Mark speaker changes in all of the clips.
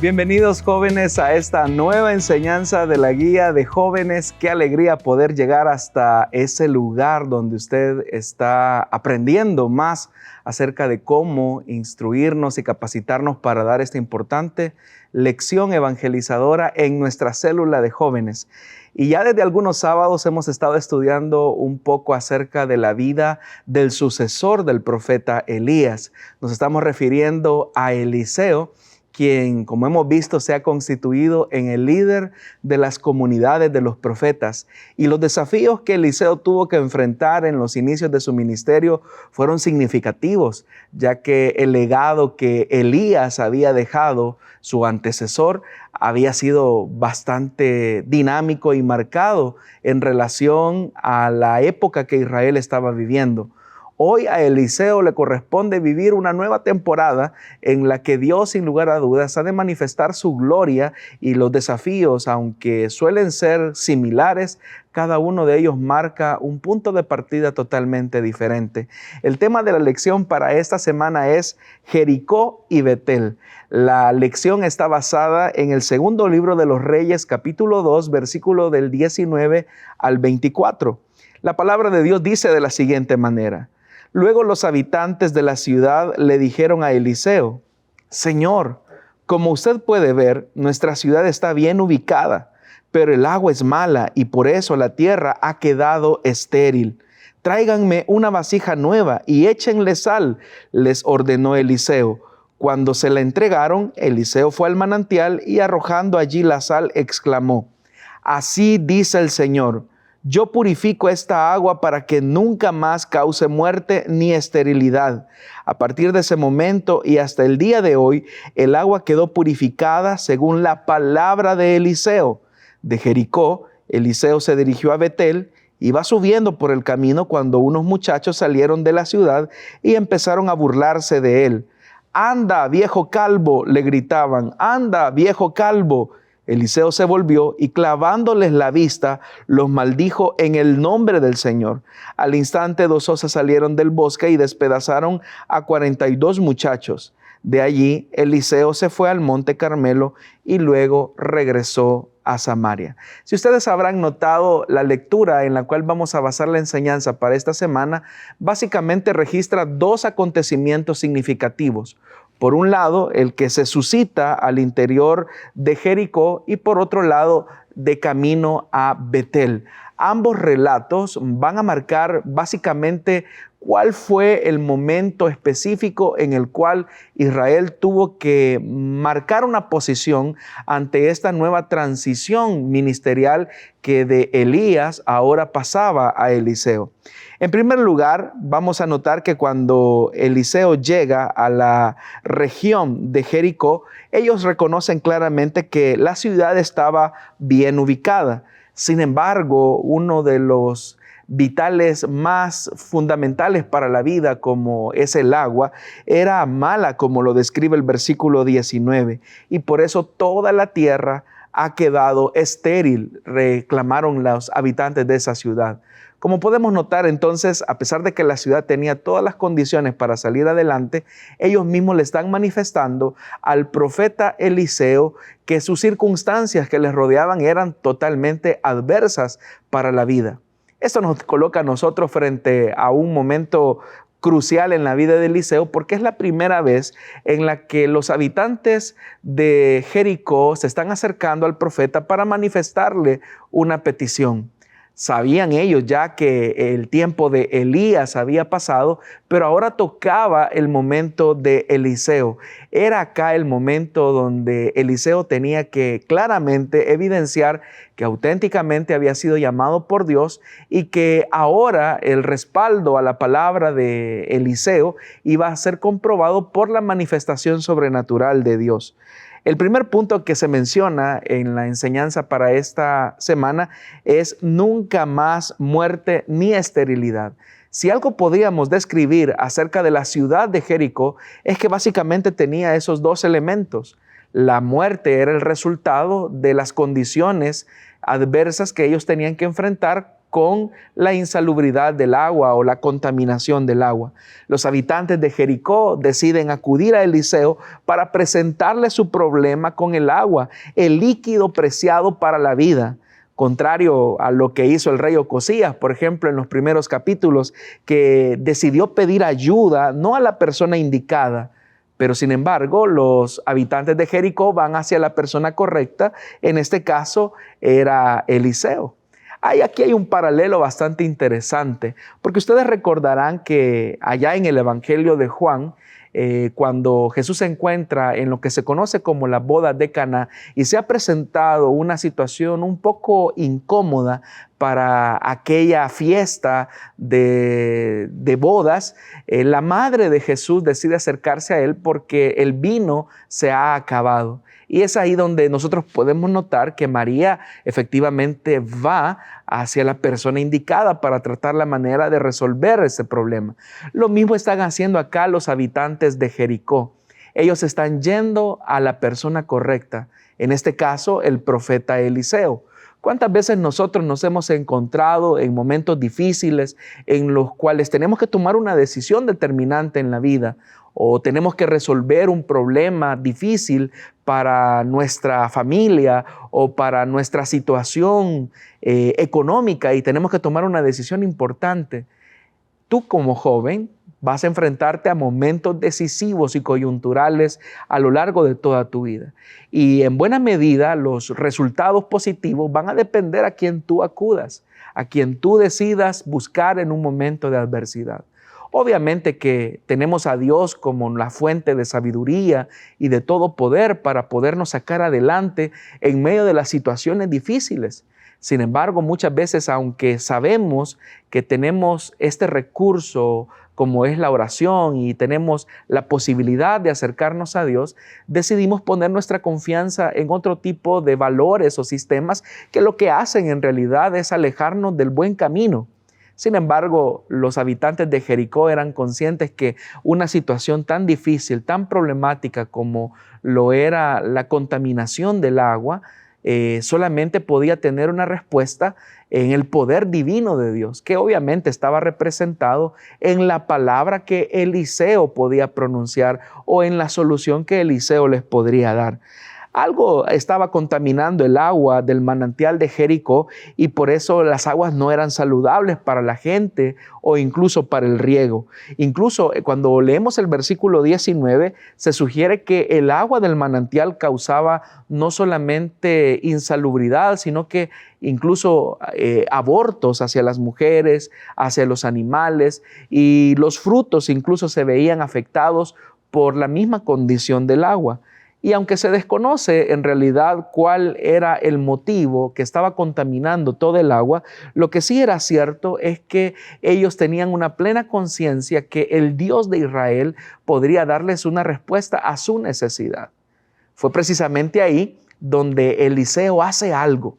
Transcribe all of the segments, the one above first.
Speaker 1: Bienvenidos jóvenes a esta nueva enseñanza de la guía de jóvenes. Qué alegría poder llegar hasta ese lugar donde usted está aprendiendo más acerca de cómo instruirnos y capacitarnos para dar esta importante lección evangelizadora en nuestra célula de jóvenes. Y ya desde algunos sábados hemos estado estudiando un poco acerca de la vida del sucesor del profeta Elías. Nos estamos refiriendo a Eliseo, quien, como hemos visto, se ha constituido en el líder de las comunidades de los profetas. Y los desafíos que Eliseo tuvo que enfrentar en los inicios de su ministerio fueron significativos, ya que el legado que Elías había dejado, su antecesor, había sido bastante dinámico y marcado en relación a la época que Israel estaba viviendo. Hoy a Eliseo le corresponde vivir una nueva temporada en la que Dios, sin lugar a dudas, ha de manifestar su gloria, y los desafíos, aunque suelen ser similares, cada uno de ellos marca un punto de partida totalmente diferente. El tema de la lección para esta semana es Jericó y Betel. La lección está basada en el segundo libro de los Reyes, capítulo 2, versículo del 19 al 24. La palabra de Dios dice de la siguiente manera: Luego los habitantes de la ciudad le dijeron a Eliseo: Señor, como usted puede ver, nuestra ciudad está bien ubicada, pero el agua es mala y por eso la tierra ha quedado estéril. Tráiganme una vasija nueva y échenle sal, les ordenó Eliseo. Cuando se la entregaron, Eliseo fue al manantial y, arrojando allí la sal, exclamó: Así dice el Señor: Yo purifico esta agua para que nunca más cause muerte ni esterilidad. A partir de ese momento y hasta el día de hoy, el agua quedó purificada según la palabra de Eliseo. De Jericó, Eliseo se dirigió a Betel. Iba subiendo por el camino cuando unos muchachos salieron de la ciudad y empezaron a burlarse de él. «¡Anda, viejo calvo!», le gritaban. «¡Anda, viejo calvo!». Eliseo se volvió y, clavándoles la vista, los maldijo en el nombre del Señor. Al instante 2 osas salieron del bosque y despedazaron a 42 muchachos. De allí Eliseo se fue al monte Carmelo y luego regresó a Samaria. Si ustedes habrán notado, la lectura en la cual vamos a basar la enseñanza para esta semana básicamente registra dos acontecimientos significativos. Por un lado, el que se suscita al interior de Jericó, y por otro lado, de camino a Betel. Ambos relatos van a marcar básicamente cuál fue el momento específico en el cual Israel tuvo que marcar una posición ante esta nueva transición ministerial que de Elías ahora pasaba a Eliseo. En primer lugar, vamos a notar que cuando Eliseo llega a la región de Jericó, ellos reconocen claramente que la ciudad estaba bien ubicada. Sin embargo, uno de los vitales más fundamentales para la vida, como es el agua, era mala, como lo describe el versículo 19, y por eso toda la tierra ha quedado estéril, reclamaron los habitantes de esa ciudad. Como podemos notar, entonces, a pesar de que la ciudad tenía todas las condiciones para salir adelante, ellos mismos le están manifestando al profeta Eliseo que sus circunstancias que les rodeaban eran totalmente adversas para la vida. Esto nos coloca a nosotros frente a un momento crucial en la vida de Eliseo, porque es la primera vez en la que los habitantes de Jericó se están acercando al profeta para manifestarle una petición. Sabían ellos ya que el tiempo de Elías había pasado, pero ahora tocaba el momento de Eliseo. Era acá el momento donde Eliseo tenía que claramente evidenciar que auténticamente había sido llamado por Dios y que ahora el respaldo a la palabra de Eliseo iba a ser comprobado por la manifestación sobrenatural de Dios. El primer punto que se menciona en la enseñanza para esta semana es nunca más muerte ni esterilidad. Si algo podríamos describir acerca de la ciudad de Jericó es que básicamente tenía esos dos elementos. La muerte era el resultado de las condiciones adversas que ellos tenían que enfrentar con la insalubridad del agua o la contaminación del agua. Los habitantes de Jericó deciden acudir a Eliseo para presentarle su problema con el agua, el líquido preciado para la vida. Contrario a lo que hizo el rey Ocosías, por ejemplo, en los primeros capítulos, que decidió pedir ayuda no a la persona indicada, pero sin embargo los habitantes de Jericó van hacia la persona correcta. En este caso era Eliseo. Aquí hay un paralelo bastante interesante, porque ustedes recordarán que allá en el Evangelio de Juan, cuando Jesús se encuentra en lo que se conoce como la boda de Caná y se ha presentado una situación un poco incómoda para aquella fiesta de bodas, la madre de Jesús decide acercarse a él porque el vino se ha acabado. Y es ahí donde nosotros podemos notar que María efectivamente va hacia la persona indicada para tratar la manera de resolver ese problema. Lo mismo están haciendo acá los habitantes de Jericó. Ellos están yendo a la persona correcta, en este caso el profeta Eliseo. ¿Cuántas veces nosotros nos hemos encontrado en momentos difíciles en los cuales tenemos que tomar una decisión determinante en la vida o tenemos que resolver un problema difícil para nuestra familia o para nuestra situación económica y tenemos que tomar una decisión importante? Tú como joven vas a enfrentarte a momentos decisivos y coyunturales a lo largo de toda tu vida. Y en buena medida los resultados positivos van a depender a quien tú acudas, a quien tú decidas buscar en un momento de adversidad. Obviamente que tenemos a Dios como la fuente de sabiduría y de todo poder para podernos sacar adelante en medio de las situaciones difíciles. Sin embargo, muchas veces, aunque sabemos que tenemos este recurso como es la oración y tenemos la posibilidad de acercarnos a Dios, decidimos poner nuestra confianza en otro tipo de valores o sistemas que lo que hacen en realidad es alejarnos del buen camino. Sin embargo, los habitantes de Jericó eran conscientes que una situación tan difícil, tan problemática como lo era la contaminación del agua, solamente podía tener una respuesta en el poder divino de Dios, que obviamente estaba representado en la palabra que Eliseo podía pronunciar o en la solución que Eliseo les podría dar. Algo estaba contaminando el agua del manantial de Jericó y por eso las aguas no eran saludables para la gente o incluso para el riego. Incluso cuando leemos el versículo 19, se sugiere que el agua del manantial causaba no solamente insalubridad, sino que incluso abortos hacia las mujeres, hacia los animales, y los frutos incluso se veían afectados por la misma condición del agua. Y aunque se desconoce en realidad cuál era el motivo que estaba contaminando todo el agua, lo que sí era cierto es que ellos tenían una plena conciencia que el Dios de Israel podría darles una respuesta a su necesidad. Fue precisamente ahí donde Eliseo hace algo.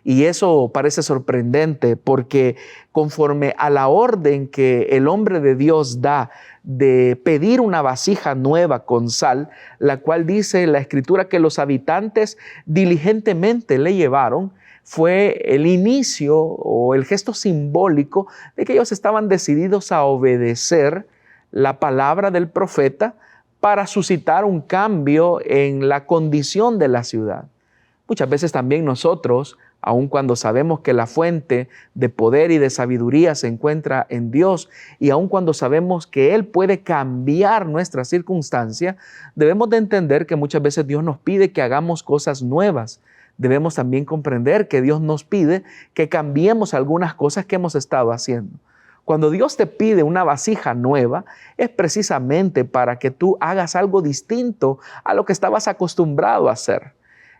Speaker 1: Y eso parece sorprendente porque conforme a la orden que el hombre de Dios da de pedir una vasija nueva con sal, la cual dice la Escritura que los habitantes diligentemente le llevaron, fue el inicio o el gesto simbólico de que ellos estaban decididos a obedecer la palabra del profeta para suscitar un cambio en la condición de la ciudad. Muchas veces también nosotros, aun cuando sabemos que la fuente de poder y de sabiduría se encuentra en Dios y aun cuando sabemos que Él puede cambiar nuestra circunstancia, debemos de entender que muchas veces Dios nos pide que hagamos cosas nuevas. Debemos también comprender que Dios nos pide que cambiemos algunas cosas que hemos estado haciendo. Cuando Dios te pide una vasija nueva, es precisamente para que tú hagas algo distinto a lo que estabas acostumbrado a hacer.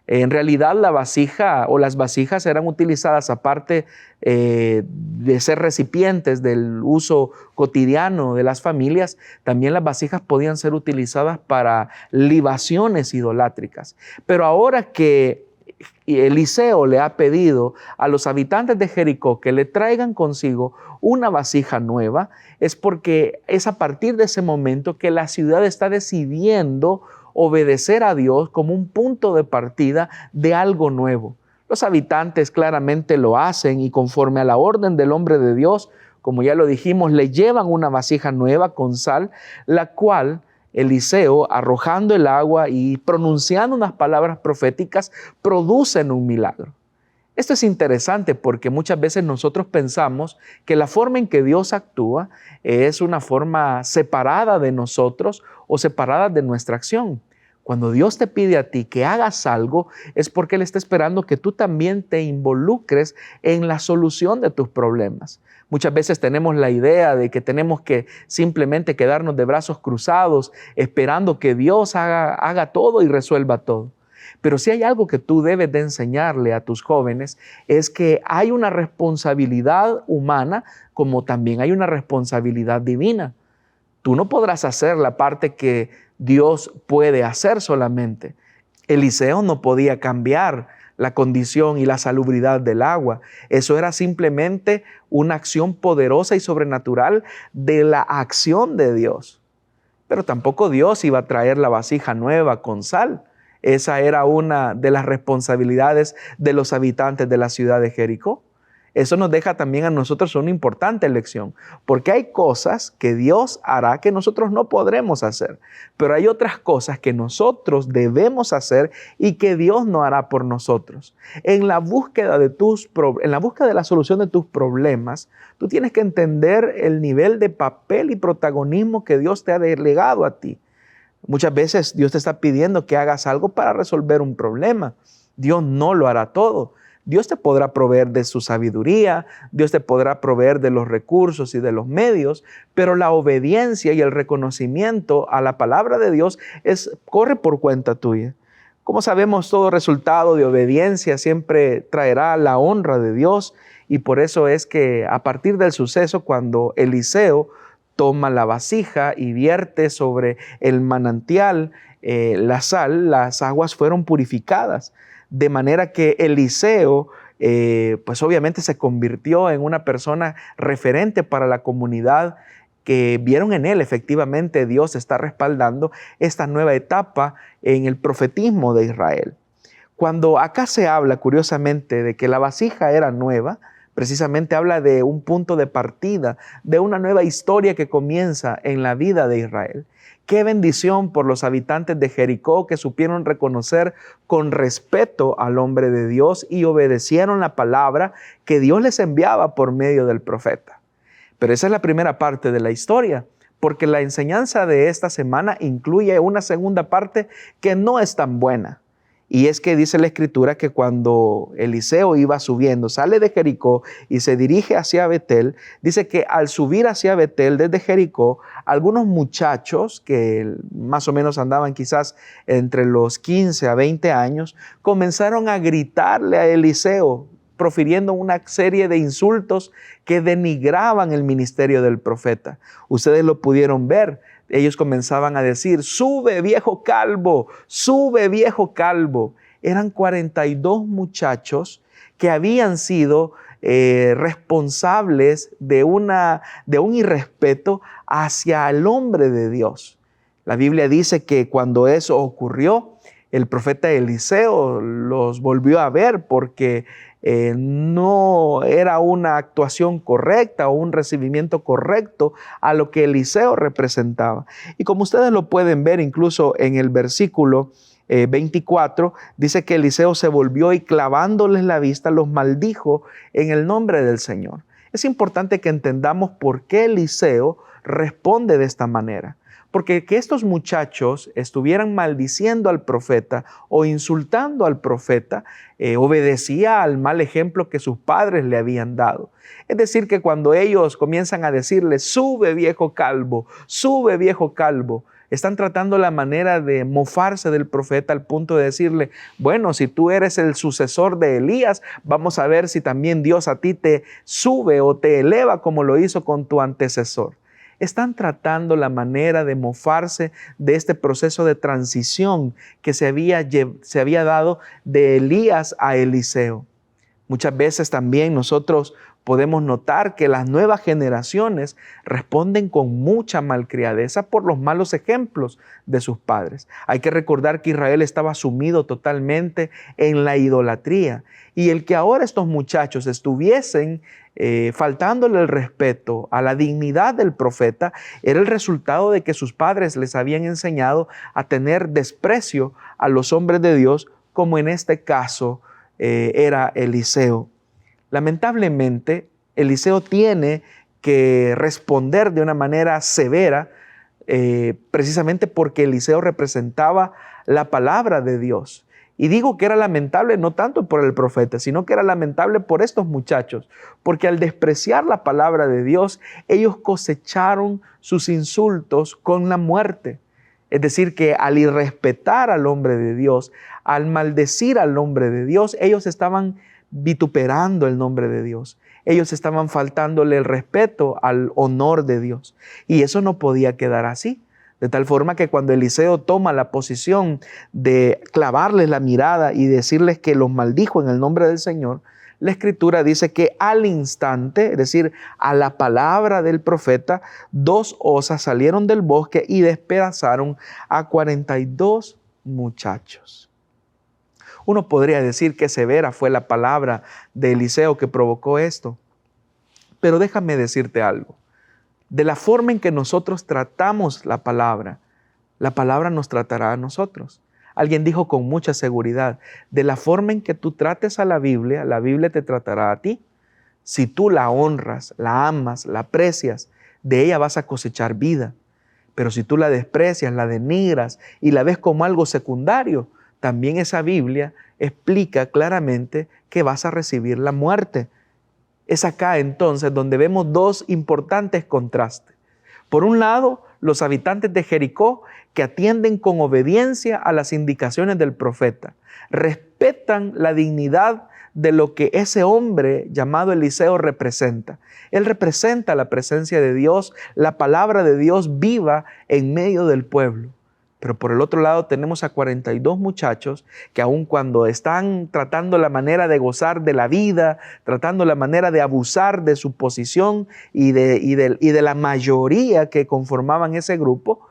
Speaker 1: En realidad la vasija o las vasijas eran utilizadas aparte de ser recipientes del uso cotidiano de las familias, también las vasijas podían ser utilizadas para libaciones idolátricas. Pero ahora que Eliseo le ha pedido a los habitantes de Jericó que le traigan consigo una vasija nueva, es porque es a partir de ese momento que la ciudad está decidiendo obedecer a Dios como un punto de partida de algo nuevo. Los habitantes claramente lo hacen y conforme a la orden del hombre de Dios, como ya lo dijimos, le llevan una vasija nueva con sal, la cual Eliseo, arrojando el agua y pronunciando unas palabras proféticas, producen un milagro. Esto es interesante porque muchas veces nosotros pensamos que la forma en que Dios actúa es una forma separada de nosotros o separada de nuestra acción. Cuando Dios te pide a ti que hagas algo, es porque Él está esperando que tú también te involucres en la solución de tus problemas. Muchas veces tenemos la idea de que tenemos que simplemente quedarnos de brazos cruzados esperando que Dios haga todo y resuelva todo. Pero si hay algo que tú debes de enseñarle a tus jóvenes es que hay una responsabilidad humana como también hay una responsabilidad divina. Tú no podrás hacer la parte que Dios puede hacer solamente. Eliseo no podía cambiar la condición y la salubridad del agua. Eso era simplemente una acción poderosa y sobrenatural de la acción de Dios. Pero tampoco Dios iba a traer la vasija nueva con sal. Esa era una de las responsabilidades de los habitantes de la ciudad de Jericó. Eso nos deja también a nosotros una importante lección, porque hay cosas que Dios hará que nosotros no podremos hacer, pero hay otras cosas que nosotros debemos hacer y que Dios no hará por nosotros. En la búsqueda de la solución de tus problemas, tú tienes que entender el nivel de papel y protagonismo que Dios te ha delegado a ti. Muchas veces Dios te está pidiendo que hagas algo para resolver un problema. Dios no lo hará todo. Dios te podrá proveer de su sabiduría, Dios te podrá proveer de los recursos y de los medios, pero la obediencia y el reconocimiento a la palabra de Dios corre por cuenta tuya. Como sabemos, todo resultado de obediencia siempre traerá la honra de Dios y por eso es que a partir del suceso cuando Eliseo toma la vasija y vierte sobre el manantial la sal, las aguas fueron purificadas. De manera que Eliseo, pues obviamente se convirtió en una persona referente para la comunidad que vieron en él efectivamente Dios está respaldando esta nueva etapa en el profetismo de Israel. Cuando acá se habla curiosamente de que la vasija era nueva, precisamente habla de un punto de partida, de una nueva historia que comienza en la vida de Israel. Qué bendición por los habitantes de Jericó que supieron reconocer con respeto al hombre de Dios y obedecieron la palabra que Dios les enviaba por medio del profeta. Pero esa es la primera parte de la historia, porque la enseñanza de esta semana incluye una segunda parte que no es tan buena. Y es que dice la Escritura que cuando Eliseo iba subiendo, sale de Jericó y se dirige hacia Betel, dice que al subir hacia Betel desde Jericó, algunos muchachos que más o menos andaban quizás entre los 15 a 20 años, comenzaron a gritarle a Eliseo, profiriendo una serie de insultos que denigraban el ministerio del profeta. Ustedes lo pudieron ver. Ellos comenzaban a decir, sube viejo calvo, sube viejo calvo. Eran 42 muchachos que habían sido responsables de un irrespeto hacia el hombre de Dios. La Biblia dice que cuando eso ocurrió, el profeta Eliseo los volvió a ver porque no era una actuación correcta o un recibimiento correcto a lo que Eliseo representaba. Y como ustedes lo pueden ver incluso en el versículo 24, dice que Eliseo se volvió y clavándoles la vista los maldijo en el nombre del Señor. Es importante que entendamos por qué Eliseo responde de esta manera. Porque que estos muchachos estuvieran maldiciendo al profeta o insultando al profeta obedecía al mal ejemplo que sus padres le habían dado. Es decir, que cuando ellos comienzan a decirle, sube viejo calvo, están tratando la manera de mofarse del profeta al punto de decirle, bueno, si tú eres el sucesor de Elías, vamos a ver si también Dios a ti te sube o te eleva como lo hizo con tu antecesor. Están tratando la manera de mofarse de este proceso de transición que se había dado de Elías a Eliseo. Muchas veces también nosotros podemos notar que las nuevas generaciones responden con mucha malcriadeza por los malos ejemplos de sus padres. Hay que recordar que Israel estaba sumido totalmente en la idolatría, y el que ahora estos muchachos estuviesen faltándole el respeto a la dignidad del profeta era el resultado de que sus padres les habían enseñado a tener desprecio a los hombres de Dios, como en este caso era Eliseo. Lamentablemente, Eliseo tiene que responder de una manera severa, precisamente porque Eliseo representaba la palabra de Dios. Y digo que era lamentable no tanto por el profeta, sino que era lamentable por estos muchachos, porque al despreciar la palabra de Dios, ellos cosecharon sus insultos con la muerte. Es decir, que al irrespetar al hombre de Dios, al maldecir al nombre de Dios, ellos estaban vituperando el nombre de Dios. Ellos estaban faltándole el respeto al honor de Dios. Y eso no podía quedar así. De tal forma que cuando Eliseo toma la posición de clavarles la mirada y decirles que los maldijo en el nombre del Señor, la Escritura dice que al instante, es decir, a la palabra del profeta, 2 osas salieron del bosque y despedazaron a 42 muchachos. Uno podría decir que severa fue la palabra de Eliseo que provocó esto. Pero déjame decirte algo. De la forma en que nosotros tratamos la palabra nos tratará a nosotros. Alguien dijo con mucha seguridad, de la forma en que tú trates a la Biblia te tratará a ti. Si tú la honras, la amas, la aprecias, de ella vas a cosechar vida. Pero si tú la desprecias, la denigras y la ves como algo secundario, también esa Biblia explica claramente que vas a recibir la muerte. Es acá entonces donde vemos 2 importantes contrastes. Por un lado, los habitantes de Jericó que atienden con obediencia a las indicaciones del profeta, respetan la dignidad de lo que ese hombre llamado Eliseo representa. Él representa la presencia de Dios, la palabra de Dios viva en medio del pueblo. Pero por el otro lado tenemos a 42 muchachos que aun cuando están tratando la manera de gozar de la vida, tratando la manera de abusar de su posición y de la mayoría que conformaban ese grupo,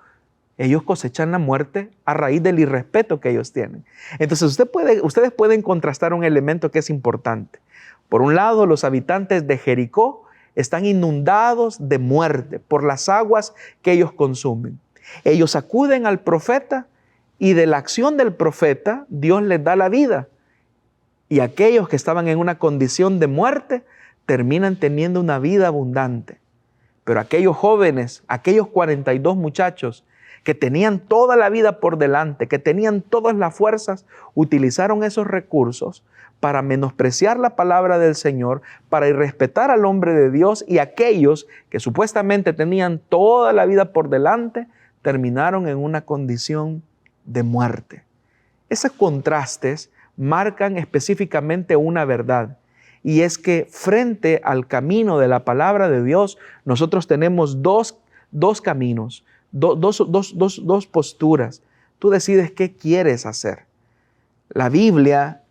Speaker 1: ellos cosechan la muerte a raíz del irrespeto que ellos tienen. Entonces ustedes pueden contrastar un elemento que es importante. Por un lado, los habitantes de Jericó están inundados de muerte por las aguas que ellos consumen. Ellos acuden al profeta y de la acción del profeta Dios les da la vida. Y aquellos que estaban en una condición de muerte terminan teniendo una vida abundante. Pero aquellos jóvenes, aquellos 42 muchachos que tenían toda la vida por delante, que tenían todas las fuerzas, utilizaron esos recursos para menospreciar la palabra del Señor, para irrespetar al hombre de Dios, y aquellos que supuestamente tenían toda la vida por delante, terminaron en una condición de muerte. Esos contrastes marcan específicamente una verdad, y es que frente al camino de la palabra de Dios, nosotros tenemos dos caminos, dos posturas. Tú decides qué quieres hacer. La Biblia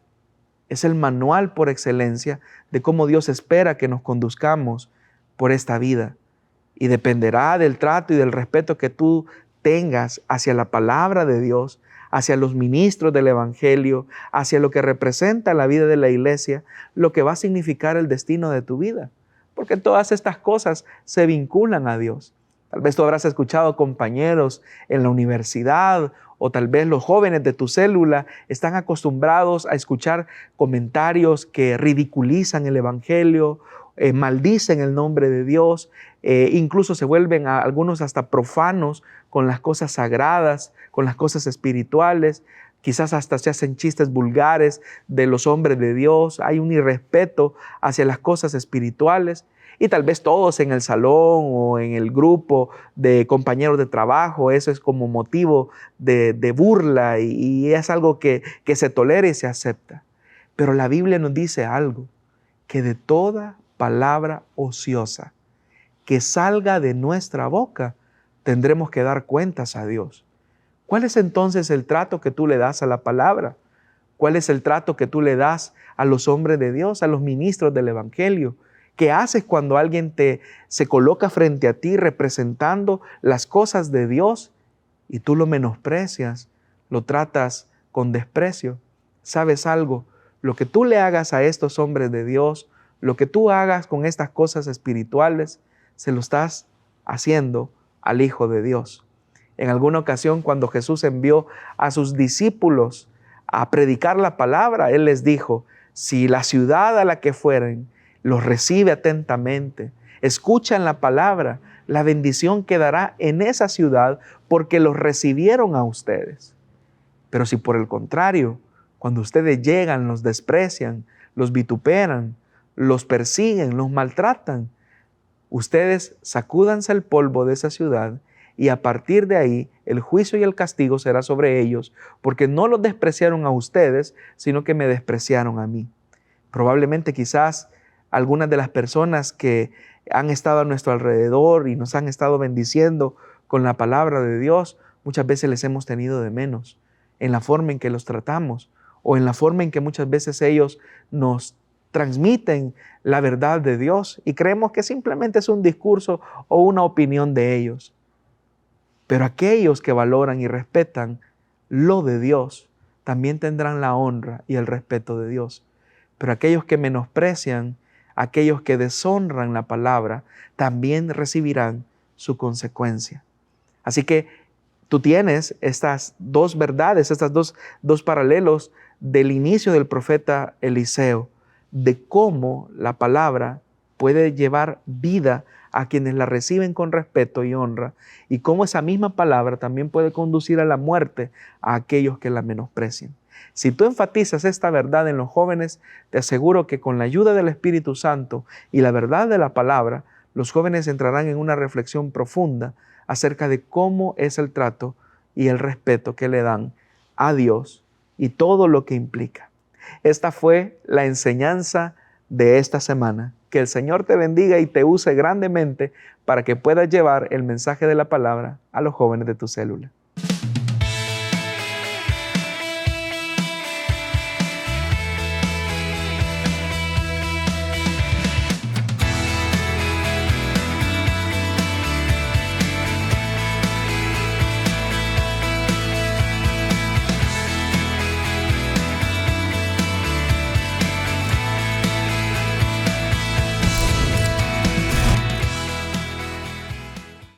Speaker 1: es el manual por excelencia de cómo Dios espera que nos conduzcamos por esta vida. Y dependerá del trato y del respeto que tú tengas hacia la palabra de Dios, hacia los ministros del Evangelio, hacia lo que representa la vida de la iglesia, lo que va a significar el destino de tu vida. Porque todas estas cosas se vinculan a Dios. Tal vez tú habrás escuchado compañeros en la universidad, o tal vez los jóvenes de tu célula están acostumbrados a escuchar comentarios que ridiculizan el Evangelio, maldicen el nombre de Dios, incluso se vuelven algunos hasta profanos con las cosas sagradas, con las cosas espirituales. Quizás hasta se hacen chistes vulgares de los hombres de Dios. Hay un irrespeto hacia las cosas espirituales. Y tal vez todos en el salón o en el grupo de compañeros de trabajo, eso es como motivo de burla y es algo que se tolera y se acepta. Pero la Biblia nos dice algo, que de toda palabra ociosa que salga de nuestra boca, tendremos que dar cuentas a Dios. ¿Cuál es entonces el trato que tú le das a la palabra? ¿Cuál es el trato que tú le das a los hombres de Dios, a los ministros del Evangelio? ¿Qué haces cuando alguien se coloca frente a ti representando las cosas de Dios y tú lo menosprecias, lo tratas con desprecio? ¿Sabes algo? Lo que tú le hagas a estos hombres de Dios, lo que tú hagas con estas cosas espirituales, se lo estás haciendo al Hijo de Dios. En alguna ocasión, cuando Jesús envió a sus discípulos a predicar la palabra, Él les dijo: si la ciudad a la que fueren los recibe atentamente, escuchan la palabra, la bendición quedará en esa ciudad porque los recibieron a ustedes. Pero si por el contrario, cuando ustedes llegan, los desprecian, los vituperan, los persiguen, los maltratan, ustedes sacúdanse el polvo de esa ciudad y a partir de ahí el juicio y el castigo será sobre ellos, porque no los despreciaron a ustedes, sino que me despreciaron a mí. Probablemente quizás algunas de las personas que han estado a nuestro alrededor y nos han estado bendiciendo con la palabra de Dios, muchas veces les hemos tenido de menos en la forma en que los tratamos o en la forma en que muchas veces ellos nos transmiten la verdad de Dios y creemos que simplemente es un discurso o una opinión de ellos. Pero aquellos que valoran y respetan lo de Dios también tendrán la honra y el respeto de Dios. Pero aquellos que menosprecian, aquellos que deshonran la palabra, también recibirán su consecuencia. Así que tú tienes estas dos verdades, estas dos paralelos del inicio del profeta Eliseo, de cómo la palabra puede llevar vida a quienes la reciben con respeto y honra, y cómo esa misma palabra también puede conducir a la muerte a aquellos que la menosprecian. Si tú enfatizas esta verdad en los jóvenes, te aseguro que con la ayuda del Espíritu Santo y la verdad de la palabra, los jóvenes entrarán en una reflexión profunda acerca de cómo es el trato y el respeto que le dan a Dios y todo lo que implica. Esta fue la enseñanza de esta semana. Que el Señor te bendiga y te use grandemente para que puedas llevar el mensaje de la palabra a los jóvenes de tu célula.